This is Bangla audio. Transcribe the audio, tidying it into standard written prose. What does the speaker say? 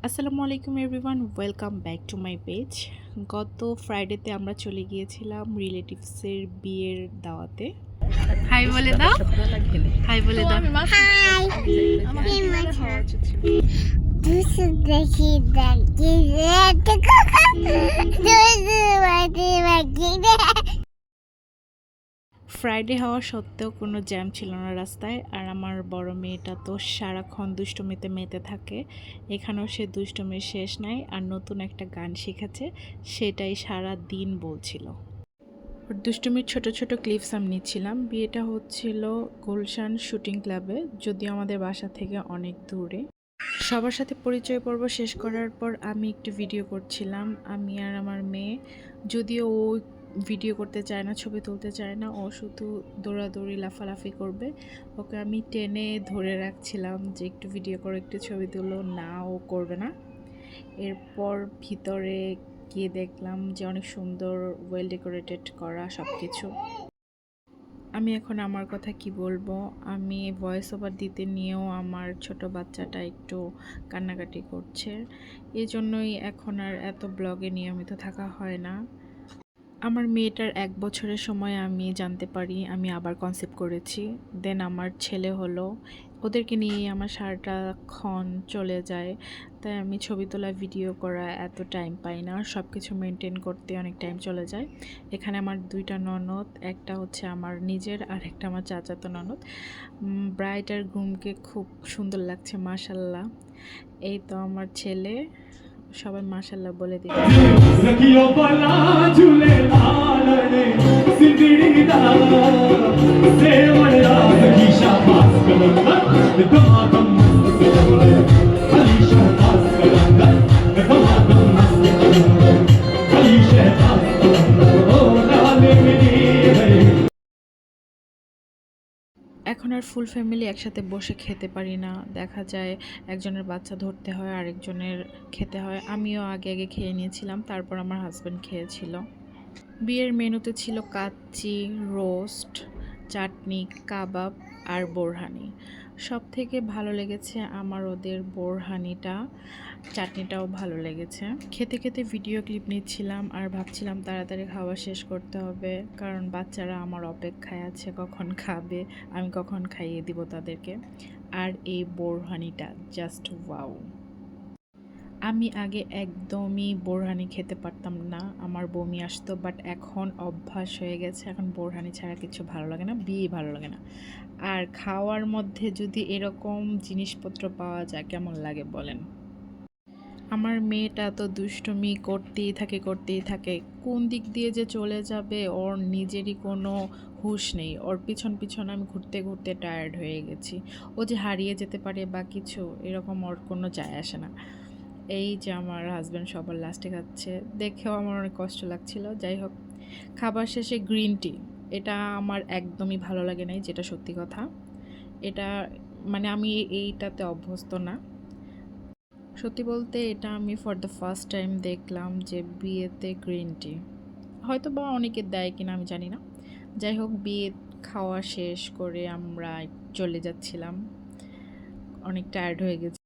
আসসালামু আলাইকুম everyone, welcome back to my page. গত ফ্রাইডেতে আমরা চলে গিয়েছিলাম রিলেটিভসের বিয়ের দাওয়াতে। হাই বলে দাও, হাই বলে দাও। ফ্রাইডে হওয়া সত্ত্বেও কোনো জ্যাম ছিল না রাস্তায়, আর আমার বড় মেয়েটা তো সারাক্ষণ দুষ্টুমিতে মেতে থাকে। এখানেও সে দুষ্টুমির শেষ নাই, আর নতুন একটা গান শিখেছে, সেটাই সারা দিন বলছিল। দুষ্টুমির ছোট ছোট ক্লিপস আমি নিচ্ছিলাম। বিয়েটা হচ্ছিল গুলশান শুটিং ক্লাবে, যদিও আমাদের বাসা থেকে অনেক দূরে। সবার সাথে পরিচয় পর্ব শেষ করার পর আমি একটু ভিডিও করছিলাম, আমি আর আমার মেয়ে। যদিও ও ভিডিও করতে চায় না, ছবি তুলতে চায় না, ও শুধু দৌড়াদৌড়ি লাফালাফি করবে। ওকে আমি টেনে ধরে রাখছিলাম যে একটু ভিডিও করো, একটু ছবি তুলো, না ও করবে না। এরপর ভিতরে গিয়ে দেখলাম যে অনেক সুন্দর ওয়েল ডেকোরেটেড করা সব কিছু। আমি এখন আমার কথা কি বলবো, আমি ভয়েস ওভার দিতে নিয়েও আমার ছোট বাচ্চাটা একটু কান্নাকাটি করছে। এই জন্যই এখন আর এত ব্লগে নিয়মিত থাকা হয় না। আমার মেয়েটার 1 বছরের সময় আমি জানতে পারি আমি আবার কনসেপ্ট করেছি। দেন আমার ছেলে হলো, ওদেরকে নিয়েই আমার সারাটাক্ষণ চলে যায়। তাই আমি ছবি তোলা, ভিডিও করা এত টাইম পাই না, সব কিছু মেনটেন করতে অনেক টাইম চলে যায়। এখানে আমার 2টা ননদ, একটা হচ্ছে আমার নিজের আর একটা আমার চাচাতো ননদ। ব্রাইড আর গ্রুমকে খুব সুন্দর লাগছে, মাশাল্লাহ। এই তো আমার ছেলে, সবাই মাশাল্লাহ বলে দিবে। এখন আর ফুল ফ্যামিলি একসাথে বসে খেতে পারি না, দেখা যায় একজনের বাচ্চা ধরতে হয়, আরেকজনের খেতে হয়। আমিও আগে আগে খেয়ে নিয়েছিলাম, তারপর আমার হাজব্যান্ড খেয়েছিল। বিয়ের মেনুতে ছিল কাচ্চি, রোস্ট, চাটনি, কাবাব আর বোরহানি। সব থেকে ভালো লেগেছে আমার ওদের বোরহানিটা, চাটনিটাও ভালো লেগেছে। খেতে খেতে ভিডিও ক্লিপ নিচ্ছিলাম আর ভাবছিলাম তাড়াতাড়ি খাওয়া শেষ করতে হবে, কারণ বাচ্চারা আমার অপেক্ষায় আছে কখন খাবে, আমি কখন খাইয়ে দিব তাদেরকে। আর এই বোরহানিটা জাস্ট ওয়াও। আমি আগে একদমই বোরহানি খেতে পারতাম না, আমার বমি আসতো, বাট এখন অভ্যাস হয়ে গেছে। এখন বোরহানি ছাড়া কিছু ভালো লাগে না, বিয়ে ভালো লাগে না। আর খাওয়ার মধ্যে যদি এরকম জিনিসপত্র পাওয়া যায় কেমন লাগে বলেন। আমার মেয়েটা তো দুষ্টুমি করতেই থাকে, কোন দিক দিয়ে যে চলে যাবে ওর নিজেরই কোনো হুঁশ নেই। ওর পিছন পিছন আমি ঘুরতে ঘুরতে টায়ার্ড হয়ে গেছি। ও যে হারিয়ে যেতে পারে বা কিছু এরকম ওর কোনো যায় আসে না। এই যে আমার হাজব্যান্ড সবার লাস্টে খাচ্ছে, দেখেও আমার অনেক কষ্ট লাগছিল। যাই হোক, খাবার শেষে গ্রিন টি, এটা আমার একদমই ভালো লাগে নাই, যেটা সত্যি কথা। এটা মানে আমি এইটাতে অভ্যস্ত না। সত্যি বলতে এটা আমি ফর দ্য ফার্স্ট টাইম দেখলাম যে বিয়েতে গ্রিন টি, হয়তো বা অনেকে দেয় কিনা আমি জানি না। যাই হোক, বিয়ে খাওয়া শেষ করে আমরা চলে যাচ্ছিলাম, অনেক টায়ার্ড হয়ে গেছি।